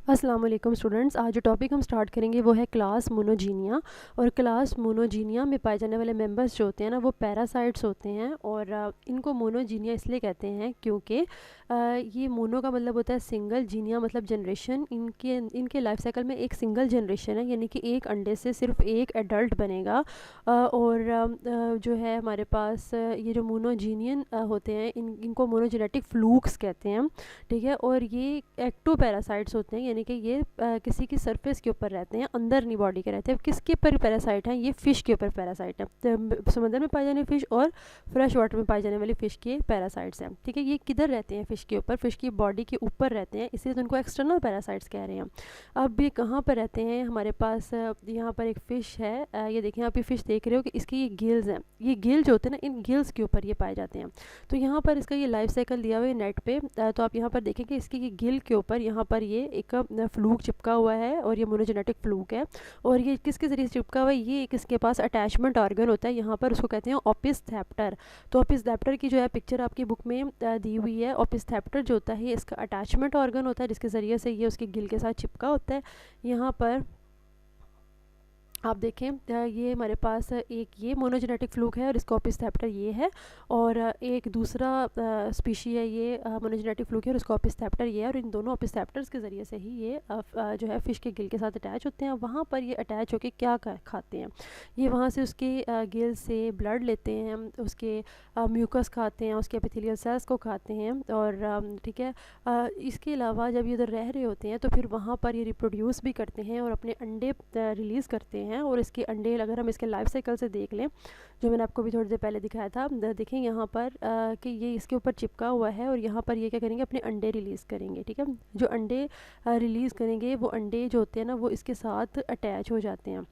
अस्सलाम वालेकुम स्टूडेंट्स। आज जो टॉपिक हम स्टार्ट करेंगे वो है क्लास मोनोजीनिया। और क्लास मोनोजीनिया में पाए जाने वाले मेंबर्स जो होते हैं ना वो पैरासाइट्स होते हैं। और इनको मोनोजीनिया इसलिए कहते हैं क्योंकि ये मोनो का मतलब होता है सिंगल, जीनिया मतलब जनरेशन। इनके लाइफ साइकिल में एक सिंगल जनरेशन है, यानी कि एक अंडे से सिर्फ एक एडल्ट बनेगा। जो है हमारे पास ये जो मोनोजीनियन होते हैं इनको मोनोजेनेटिक फ्लूक्स कहते हैं। ठीक है। और ये एक्टो पैरासाइट्स होते हैं, यानी कि ये किसी की सरफेस के ऊपर रहते हैं, अंदर नहीं बॉडी के रहते हैं। किसके ऊपर पैरासाइट हैं? ये फ़िश के ऊपर पैरासाइट है। तो समंदर में पाए जाने फ़िश और फ्रेश वाटर में पाई जाने वाली फ़िश के पैरासाइट्स हैं। ठीक है। ये किधर रहते हैं? फ़िश के ऊपर, फ़िश की बॉडी के ऊपर रहते हैं, इसलिए तो उनको एक्सटर्नल पैरासाइट्स कह रहे हैं। अब ये कहाँ पर रहते हैं? हमारे पास यहाँ पर एक फ़िश है। ये देखें, आप ये फ़िश देख रहे हो कि इसकी ये गिल्स हैं। ये गिल जो होते हैं ना, इन गिल्स के ऊपर ये पाए जाते हैं। तो यहाँ पर इसका ये लाइफ साइकिल दिया हुआ है नेट पे। तो आप यहाँ पर देखें कि इसकी ये गिल के ऊपर यहाँ पर ये एक फ्लूक चिपका हुआ है, और ये मोनोजेनेटिक फ्लूक है। और ये किसके ज़रिए चिपका हुआ है? ये एक इसके पास अटैचमेंट ऑर्गन होता है, यहाँ पर उसको कहते हैं ओपिस्थेप्टर। तो ओपिस्थेप्टर की जो है पिक्चर आपकी बुक में दी हुई है। ओपिस्थेप्टर जो होता है इसका अटैचमेंट ऑर्गन होता है, जिसके ज़रिए से ये उसकी गिल के साथ चिपका होता है। यहाँ पर आप देखें, ये हमारे पास एक ये मोनोजेनेटिक फ्लूक है और इसका ओपिस्थेप्टर ये है। और एक दूसरा स्पीशी है, ये मोनोजेनेटिक फ्लूक है और इसका ओपिस्थेप्टर ये है। और इन दोनों ओपिस्थेप्टर्स के ज़रिए से ही ये जो है फ़िश के गिल के साथ अटैच होते हैं। वहाँ पर ये अटैच होकर क्या खाते हैं? ये वहाँ से उसके गिल से ब्लड लेते हैं, उसके म्यूकस खाते हैं, उसके एपिथेलियल सेल्स को खाते हैं। और ठीक है, इसके अलावा जब ये उधर रह रहे होते हैं तो फिर वहाँ पर ये रिप्रोड्यूस भी करते हैं और अपने अंडे रिलीज़ करते हैं। और इसके अंडे अगर हम इसके लाइफ साइकिल से देख लें, जो मैंने आपको भी थोड़ी देर पहले दिखाया था, देखें यहाँ पर कि ये इसके ऊपर चिपका हुआ है। और यहाँ पर ये क्या करेंगे? अपने अंडे रिलीज़ करेंगे। ठीक है। जो अंडे रिलीज़ करेंगे वो अंडे जो होते हैं ना वो इसके साथ अटैच हो जाते हैं।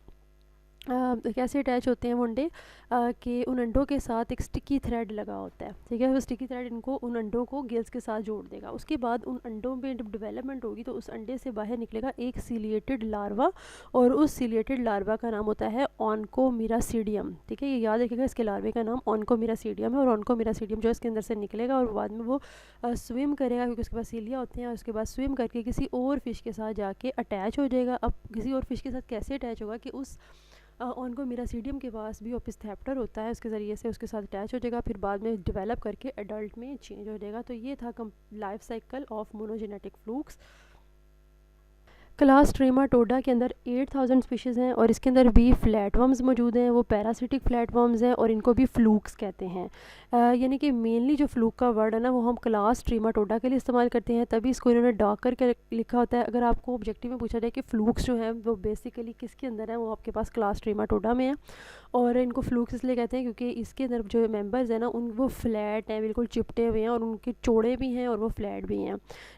कैसे अटैच होते हैं वो अंडे? कि उन अंडों के साथ एक स्टिकी थ्रेड लगा होता है। ठीक है। वो स्टिकी थ्रेड इनको, उन अंडों को गिल्स के साथ जोड़ देगा। उसके बाद उन अंडों में जब डेवलपमेंट होगी तो उस अंडे से बाहर निकलेगा एक सीलिएटेड लार्वा, और उस सीलिएटेड लार्वा का नाम होता है ऑनकोमिरासीडियम। ठीक है। ये याद रखिएगा, इसके लार्वे का नाम ऑनकोमिरासीडियम है। और ऑनकोमिरासीडियम जो इसके अंदर से निकलेगा और बाद में वो स्विम करेगा, क्योंकि उसके पास सीलिया होते हैं। और उसके बाद स्विम करके किसी और फिश के साथ जाके अटैच हो जाएगा। अब किसी और फिश के साथ कैसे अटैच होगा? कि उस ऑनकोमिरासीडियम के पास भी ओपिस्थेप्टर होता है, उसके ज़रिए से उसके साथ अटैच हो जाएगा, फिर बाद में डेवलप करके एडल्ट में चेंज हो जाएगा। तो ये था life cycle of monogenetic flukes. Class trematoda के अंदर 8000 स्पीशीज़ हैं, और इसके अंदर भी फ्लैटवर्म्स मौजूद हैं। वो पैरासिटिक फ्लैटवर्म्स हैं और इनको भी फ्लूक्स कहते हैं। यानी कि मेनली जो फ्लूक का वर्ड है ना वो हम क्लास ट्रेमाटोडा के लिए इस्तेमाल करते हैं, तभी इसको इन्होंने डॉक करके लिखा होता है। अगर आपको ऑब्जेक्टिव में पूछा जाए कि फ्लूक्स जो हैं वो बेसिकली किसके अंदर है, वो आपके पास क्लास ट्रेमाटोडा में है। और इनको फ्लूक्स इसलिए कहते हैं क्योंकि इसके अंदर जो मेंबर्स हैं ना उन वो फ्लैट हैं, बिल्कुल चिपटे हुए हैं, और उनके चौड़े भी हैं और वो फ्लैट भी हैं।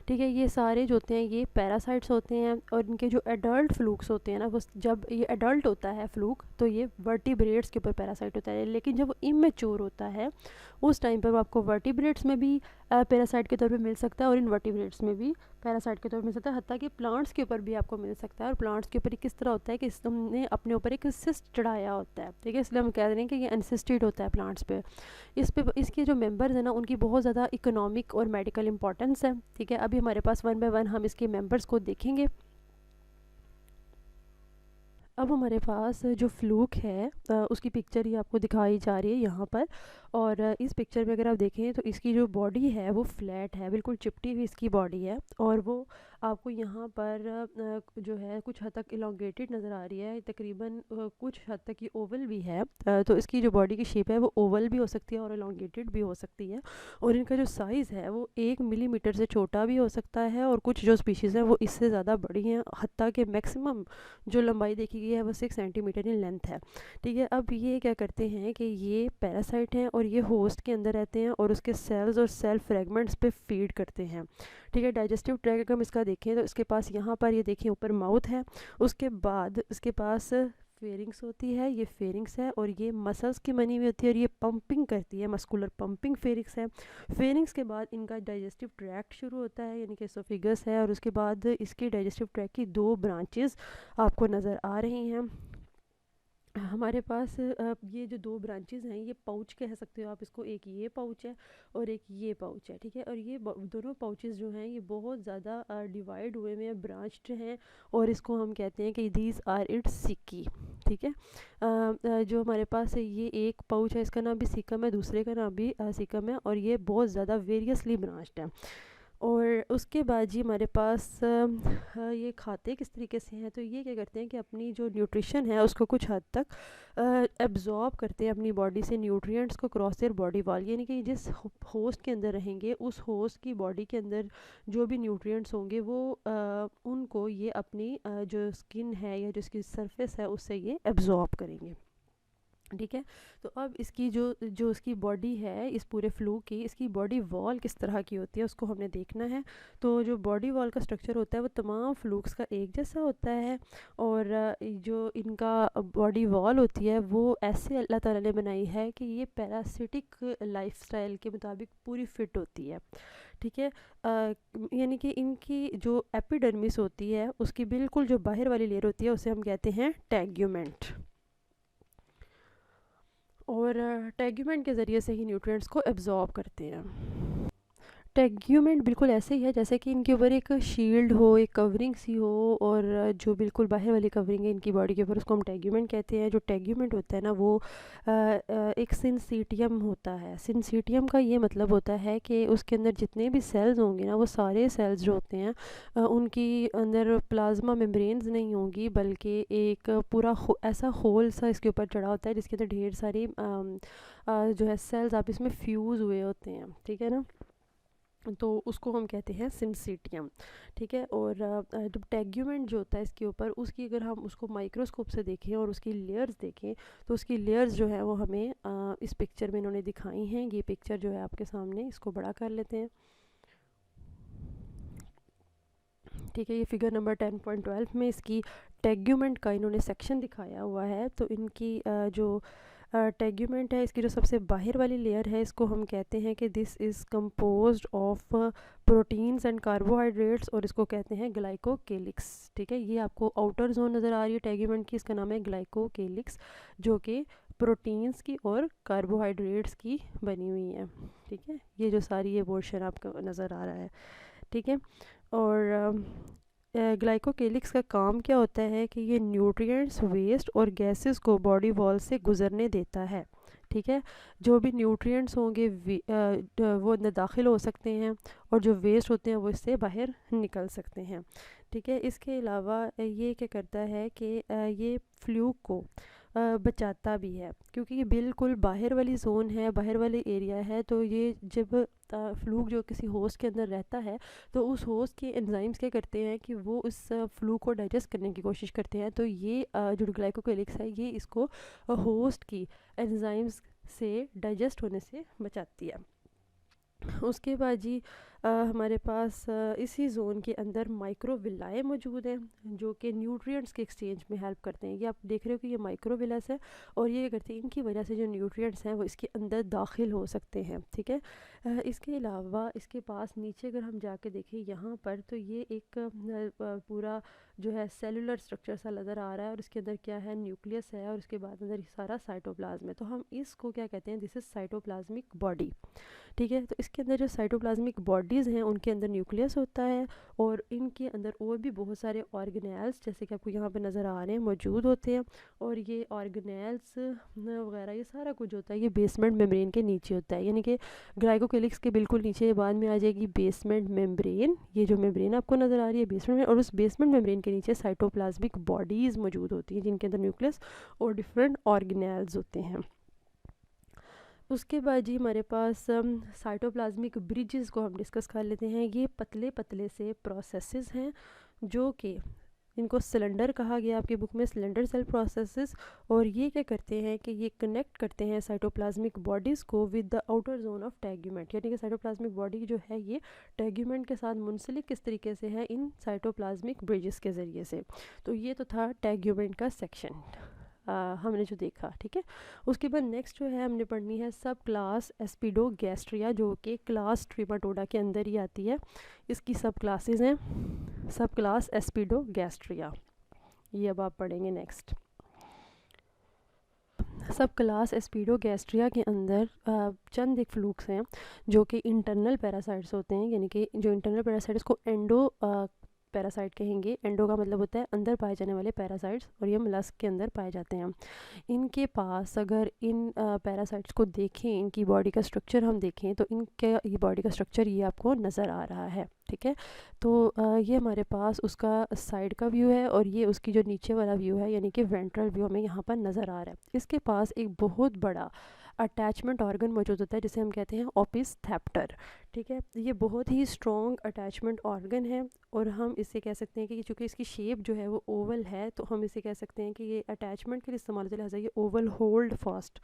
ठीक है। ये सारे जो होते हैं ये पैरासाइट्स होते हैं। और इनके जो एडल्ट फ्लूक्स होते हैं ना, वो जब ये एडल्ट होता है फ्लूक तो ये वर्टिब्रेट्स के ऊपर पैरासाइट होता है। लेकिन जब वो इमेच्योर होता है उस टाइम पर आपको वर्टिब्रेट्स में भी पैरासाइट के तौर पे मिल सकता है, और इनवर्टिब्रेट्स में भी पैरासाइट के तौर पे मिल सकता है। हत्ता कि प्लांट्स के ऊपर भी आपको मिल सकता है। और प्लांट्स के ऊपर किस तरह होता है कि हमने अपने ऊपर एक सिस्ट चढ़ाया होता है। ठीक है। इसलिए हम कह रहे हैं कि ये अनसिस्टेड होता है प्लांट्स पे। इसके जो मेंबर्स हैं ना उनकी बहुत ज़्यादा इकोनॉमिक और मेडिकल इंपॉर्टेंस है। ठीक है। अभी हमारे पास वन बाय वन हम इसके मेंबर्स को देखेंगे। अब हमारे पास जो फ्लूक है उसकी पिक्चर ही आपको दिखाई जा रही है यहाँ पर। और इस पिक्चर में अगर आप देखें तो इसकी जो बॉडी है वो फ्लैट है, बिल्कुल चिपटी हुई इसकी बॉडी है। और वो आपको यहाँ पर जो है कुछ हद तक इलोंगेटेड नज़र आ रही है, तकरीबन कुछ हद तक ये ओवल भी है। तो इसकी जो बॉडी की शेप है वो ओवल भी हो सकती है और इलोंगेटेड भी हो सकती है। और इनका जो साइज़ है वो 1 मिलीमीटर से छोटा भी हो सकता है, और कुछ जो स्पीशीज़ हैं वो इससे ज़्यादा बड़ी हैं। हत्ता कि मैक्सिमम जो लंबाई देखी गई है वो 6 सेंटीमीटर इन लेंथ है। ठीक है। अब ये क्या करते हैं कि ये पैरासाइट हैं और ये होस्ट के अंदर रहते हैं और उसके सेल्स और सेल फ्रेगमेंट्स पे फीड करते हैं। ठीक है। डाइजेस्टिव ट्रैक्ट अगर हम इसका देखें तो इसके पास यहाँ पर ये देखिए ऊपर माउथ है, उसके बाद इसके पास फेरिंग्स होती है, ये फेरिंग्स है, और ये मसल्स की बनी हुई होती है, और ये पंपिंग करती है, मस्कुलर पंपिंग फेरिंग्स है। फेरिंग्स के बाद इनका डाइजेस्टिव ट्रैक्ट शुरू होता है, यानी कि एसोफेगस है, और उसके बाद इसके डाइजेस्टिव ट्रैक्ट की 2 ब्रांचेस आपको नज़र आ रही हैं। हमारे पास ये जो दो ब्रांचेस हैं, ये पाउच कह सकते हो आप इसको, एक ये पाउच है और एक ये पाउच है, ठीक है। और ये दोनों पाउचेस जो हैं ये बहुत ज़्यादा डिवाइड हुए हुए हैं, ब्रांच्ड हैं, और इसको हम कहते हैं कि दीज आर इट्स सिक्की, ठीक है। जो हमारे पास है ये एक पाउच है, इसका नाम भी सिकम है, दूसरे का नाम भी सिकम है, और ये बहुत ज़्यादा वेरियसली ब्रांच्ड है। और उसके बाद जी हमारे पास ये खाते किस तरीके से हैं, तो ये क्या करते हैं कि अपनी जो न्यूट्रिशन है उसको कुछ हद तक एब्जॉर्ब करते हैं अपनी बॉडी से न्यूट्रिएंट्स को क्रॉस देयर बॉडी वॉल, यानी कि जिस होस्ट के अंदर रहेंगे उस होस्ट की बॉडी के अंदर जो भी न्यूट्रिएंट्स होंगे वो उनको ये अपनी जो स्किन है या जो इसकी सरफेस है उससे ये एब्जॉर्ब करेंगे, ठीक है। तो अब इसकी जो जो इसकी बॉडी है इस पूरे फ्लू की, इसकी बॉडी वॉल किस तरह की होती है उसको हमने देखना है। तो जो बॉडी वॉल का स्ट्रक्चर होता है वो तमाम फ्लूक्स का एक जैसा होता है, और जो इनका बॉडी वॉल होती है वो ऐसे अल्लाह ताला ने बनाई है कि ये पैरासिटिक लाइफस्टाइल के मुताबिक पूरी फिट होती है, ठीक है। यानी कि इनकी जो एपिडर्मिस होती है उसकी बिल्कुल जो बाहर वाली लेयर होती है उसे हम कहते हैं टैग्यूमेंट, और टैग्यूमेंट के ज़रिए से ही न्यूट्रिएंट्स को एब्जॉर्ब करते हैं। टेग्यूमेंट बिल्कुल ऐसे ही है जैसे कि इनके ऊपर एक शील्ड हो, एक कवरिंग सी हो, और जो बिल्कुल बाहर वाली कवरिंग है इनकी बॉडी के ऊपर उसको हम टेग्यूमेंट कहते हैं। जो टेग्यूमेंट होता है ना वो एक सिंसीटियम होता है। सिंसीटियम का ये मतलब होता है कि उसके अंदर जितने भी सेल्स होंगे ना वो सारे सेल्स जो होते हैं उनकी अंदर प्लाज्मा मेम्ब्रेन्स नहीं होंगी, बल्कि एक पूरा ऐसा होल सा इसके ऊपर चढ़ा होता है जिसके अंदर ढेर सारी जो है सेल्स आपस में फ्यूज़ हुए होते हैं, ठीक है ना। तो उसको हम कहते हैं सिंसीटियम, ठीक है। और जब टैग्यूमेंट जो होता है इसके ऊपर, उसकी अगर हम उसको माइक्रोस्कोप से देखें और उसकी लेयर्स देखें तो उसकी लेयर्स जो है वो हमें इस पिक्चर में इन्होंने दिखाई हैं। ये पिक्चर जो है आपके सामने, इसको बड़ा कर लेते हैं, ठीक है। ये फिगर नंबर 10.12 में इसकी टैग्यूमेंट का इन्होंने सेक्शन दिखाया हुआ है। तो इनकी जो टैग्यूमेंट है इसकी जो सबसे बाहर वाली लेयर है इसको हम कहते हैं कि this is composed of proteins and carbohydrates, और इसको कहते हैं ग्लाइकोकेलिक्स, ठीक है। ये आपको आउटर जोन नज़र आ रही है टैग्यूमेंट की, इसका नाम है ग्लाइकोकेलिक्स, जो कि प्रोटीन्स की और कार्बोहाइड्रेट्स की बनी हुई है, ठीक है। ये जो सारी ये पोर्शन आपको नज़र आ रहा है, ठीक है। और ग्लाइकोकेलिक्स का काम क्या होता है कि ये न्यूट्रिएंट्स, वेस्ट और गैसेस को बॉडी वॉल से गुजरने देता है, ठीक है। जो भी न्यूट्रिएंट्स होंगे वो अंदर दाखिल हो सकते हैं, और जो वेस्ट होते हैं वो इससे बाहर निकल सकते हैं, ठीक है। इसके अलावा ये क्या करता है कि ये फ्लूक को बचाता भी है, क्योंकि ये बिल्कुल बाहर वाली जोन है, बाहर वाली एरिया है। तो ये जब फ्लूक जो किसी होस्ट के अंदर रहता है तो उस होस्ट के एंजाइम्स क्या करते हैं कि वो उस फ्लूक को डाइजेस्ट करने की कोशिश करते हैं। तो ये जो ग्लाइकोकेलिक्स है ये इसको होस्ट की एंजाइम्स से डाइजेस्ट होने से बचाती है। उसके बाद जी हमारे पास इसी ज़ोन के अंदर माइक्रोविलाए मौजूद हैं जो कि न्यूट्रिएंट्स के एक्सचेंज में हेल्प करते हैं। ये आप देख रहे हो कि ये माइक्रोविलास है, और ये क्या करते हैं, इनकी वजह से जो न्यूट्रिएंट्स हैं वो इसके अंदर दाखिल हो सकते हैं, ठीक है। इसके अलावा इसके पास नीचे अगर हम जाके देखें यहाँ पर, तो ये एक पूरा जो है सेलुलर स्ट्रक्चर सा नज़र आ रहा है, और इसके अंदर क्या है, न्यूक्लियस है, और उसके बाद अंदर सारा साइटोप्लाज्म है। तो हम इसको क्या कहते हैं, दिस इज़ साइटोप्लाज्मिक बॉडी, ठीक है। तो इसके अंदर जो साइटोप्लाज्मिक बॉडीज़ हैं उनके अंदर न्यूक्लियस होता है, और इनके अंदर और भी बहुत सारे ऑर्गेनेल्स जैसे कि आपको यहाँ पे नज़र आ रहे हैं मौजूद होते हैं। और ये ऑर्गेनेल्स वगैरह ये सारा कुछ होता है ये बेसमेंट मेम्ब्रेन के नीचे होता है, यानी कि ग्लाइकोकेलिक्स के बिल्कुल नीचे बाद में आ जाएगी बेसमेंट मेम्ब्रेन। ये जो मेम्ब्रेन आपको नज़र आ रही है बेसमेंट में, और उस बेसमेंट मेम्ब्रेन के नीचे साइटोप्लाज्मिक बॉडीज़ मौजूद होती हैं जिनके अंदर न्यूक्लियस और डिफरेंट ऑर्गेनेल्स होते हैं। उसके बाद जी हमारे पास साइटोप्लाज्मिक ब्रिजेस को हम डिस्कस कर लेते हैं। ये पतले पतले से प्रोसेसेस हैं जो कि इनको सिलेंडर कहा गया आपकी बुक में, सिलेंडर सेल प्रोसेसेस। और ये क्या करते हैं कि ये कनेक्ट करते हैं साइटोप्लाज्मिक बॉडीज़ को with the outer zone of tegument, यानी कि साइटोप्लाज्मिक बॉडी जो है ये टैग्यूमेंट के साथ मुंसलिक किस तरीके से है, इन साइटोप्लाज्मिक ब्रिजेस के ज़रिए से। तो ये तो था टैग्यूमेंट का सेक्शन हमने जो देखा, ठीक है। उसके बाद नेक्स्ट जो है हमने पढ़नी है सब क्लास एस्पिडोगैस्ट्रिया, जो कि क्लास ट्रिमाटोडा के अंदर ही आती है। इसकी सब क्लासेस हैं, सब क्लास एस्पिडोगैस्ट्रिया, ये अब आप पढ़ेंगे नेक्स्ट। सब क्लास एस्पिडोगैस्ट्रिया के अंदर चंद एक फ्लूक्स हैं जो कि इंटरनल पैरासाइट्स होते हैं, यानी कि जो इंटरनल पैरासाइट्स को एंडो पैरासाइट कहेंगे। एंडो का मतलब होता है अंदर पाए जाने वाले पैरासाइट्स, और ये मलस्क के अंदर पाए जाते हैं। इनके पास अगर इन पैरासाइट्स को देखें, इनकी बॉडी का स्ट्रक्चर हम देखें तो इनके ये बॉडी का स्ट्रक्चर ये आपको नज़र आ रहा है, ठीक है। तो ये हमारे पास उसका साइड का व्यू है, और ये उसकी जो नीचे वाला व्यू है यानी कि वेंट्रल व्यू हमें यहाँ पर नज़र आ रहा है। इसके पास एक बहुत बड़ा अटैचमेंट ऑर्गन मौजूद होता है जिसे हम कहते हैं ओपिस थैप्टर, ठीक है। ये बहुत ही स्ट्रॉन्ग अटैचमेंट ऑर्गन है, और हम इसे कह सकते हैं कि चूँकि इसकी शेप जो है वो ओवल है, तो हम इसे कह सकते हैं कि ये अटैचमेंट के लिए इस्तेमाल होता है, लिहाजा ये ओवल होल्ड फास्ट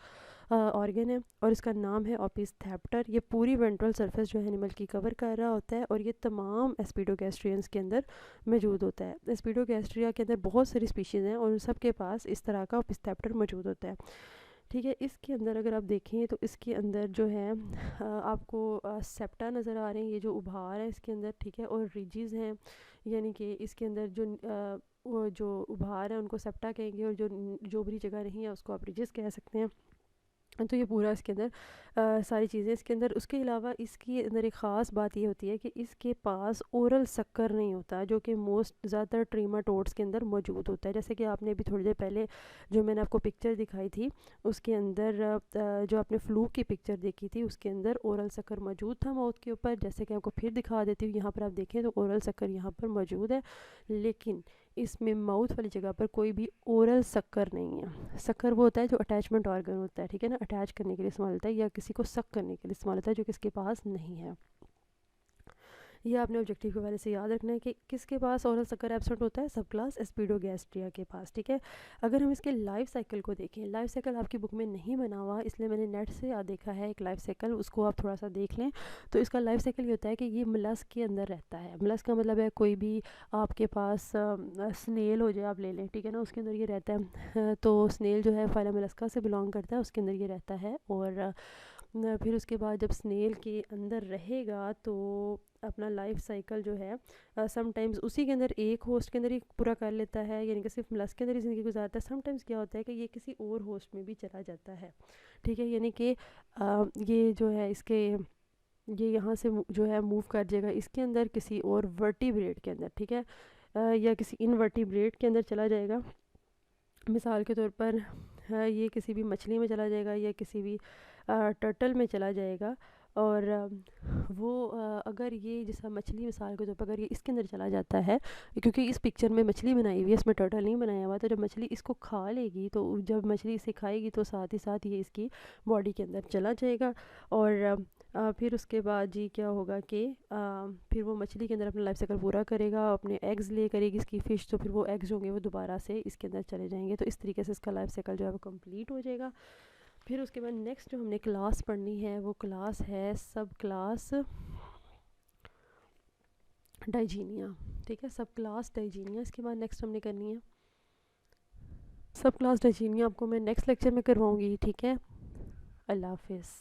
ऑर्गन है, और इसका नाम है ओपिस थैप्टर। ये पूरी वेंट्रल सरफेस जो है एनिमल की कवर कर रहा होता है, और ये तमाम एस्पिडोगैस्ट्रियंस के अंदर मौजूद होता है। एस्पिडोगैस्ट्रिया के अंदर बहुत सारी स्पीशीज़ हैं, और उन सब के पास इस तरह का ओपिस थैप्टर मौजूद होता है, ठीक है। इसके अंदर अगर आप देखें तो इसके अंदर जो है आपको सेप्टा नज़र आ रहे हैं, ये जो उभार है इसके अंदर, ठीक है, और रिजीज़ हैं, यानी कि इसके अंदर जो वो जो उभार है उनको सेप्टा कहेंगे, और जो जोबरी जगह नहीं है उसको आप रिजीज़ कह सकते हैं। तो ये पूरा इसके अंदर सारी चीज़ें इसके अंदर। उसके अलावा इसके अंदर एक ख़ास बात ये होती है कि इसके पास ओरल शक्कर नहीं होता, जो कि मोस्ट ज़्यादातर ट्रीमाटोड्स के अंदर मौजूद होता है। जैसे कि आपने अभी थोड़ी देर पहले जो मैंने आपको पिक्चर दिखाई थी उसके अंदर जो आपने फ्लूक की पिक्चर देखी थी उसके अंदर ओरल शक्कर मौजूद था माउथ के ऊपर। जैसे कि आपको फिर दिखा देती हूँ, यहाँ पर आप देखें तो ओरल शक्कर यहाँ पर मौजूद है, लेकिन इसमें माउथ वाली जगह पर कोई भी ओरल शक्कर नहीं है। शक्कर वो होता है जो अटैचमेंट ऑर्गन होता है, ठीक है ना, अटैच करने के लिए इस्तेमाल होता है या किसी को सक करने के लिए इस्तेमाल होता है, जो किसके पास नहीं है। ये आपने ऑब्जेक्टिव के हवाले से याद रखना है कि किसके पास ओरल शक्कर एब्सेंट होता है, सब क्लास एस्पिडोगैस्ट्रिया के पास, ठीक है। अगर हम इसके लाइफ साइकिल को देखें, लाइफ साइकिल आपकी बुक में नहीं बना हुआ, इसलिए मैंने नेट से याद देखा है एक लाइफ साइकिल, उसको आप थोड़ा सा देख लें। तो इसका लाइफ साइकिल ये होता है कि ये मलस्क के अंदर रहता है। मलस्क का मतलब है कोई भी आपके पास स्नेल हो जाए, आप ले लें, ठीक है ना, उसके अंदर ये रहता है। तो स्नेल जो है फाइलम मोलस्का से बिलोंग करता है, उसके अंदर ये रहता है। और फिर उसके बाद जब स्नेल के अंदर रहेगा तो अपना लाइफ साइकिल जो है समटाइम्स उसी के अंदर एक होस्ट के अंदर ही पूरा कर लेता है, यानी कि सिर्फ मलस्क के अंदर ही ज़िंदगी गुजारता है। समटाइम्स क्या होता है कि ये किसी और होस्ट में भी चला जाता है, ठीक है, यानी कि ये जो है इसके ये यहाँ से जो है मूव कर जाएगा इसके अंदर किसी और वर्टिब्रेट के अंदर, ठीक है, या किसी इनवर्टिब्रेट के अंदर चला जाएगा। मिसाल के तौर पर ये किसी भी मछली में चला जाएगा या किसी भी टर्टल में चला जाएगा, और वो अगर ये जैसा मछली मिसाल के तौर पर अगर ये इसके अंदर चला जाता है, क्योंकि इस पिक्चर में मछली बनाई हुई है, इसमें टर्टल नहीं बनाया हुआ, तो जब मछली इसको खा लेगी तो जब मछली इसे खाएगी तो साथ ही साथ ये इसकी बॉडी के अंदर चला जाएगा। और फिर उसके बाद जी क्या होगा कि फिर वो मछली के अंदर अपना लाइफ साइकिल पूरा करेगा, अपने एग्स ले करेगी इसकी फ़िश, तो फिर वो एग्स होंगे वो दोबारा से इसके अंदर चले जाएंगे। तो इस तरीके से इसका लाइफ साइकिल जो है वो कंप्लीट हो जाएगा। फिर उसके बाद नेक्स्ट जो हमने क्लास पढ़नी है वो क्लास है सब क्लास डाइजीनिया, ठीक है, सब क्लास डाइजीनिया इसके बाद नेक्स्ट हमने करनी है। सब क्लास डाइजीनिया आपको मैं नेक्स्ट लेक्चर में करवाऊँगी, ठीक है। अल्लाह हाफिज़।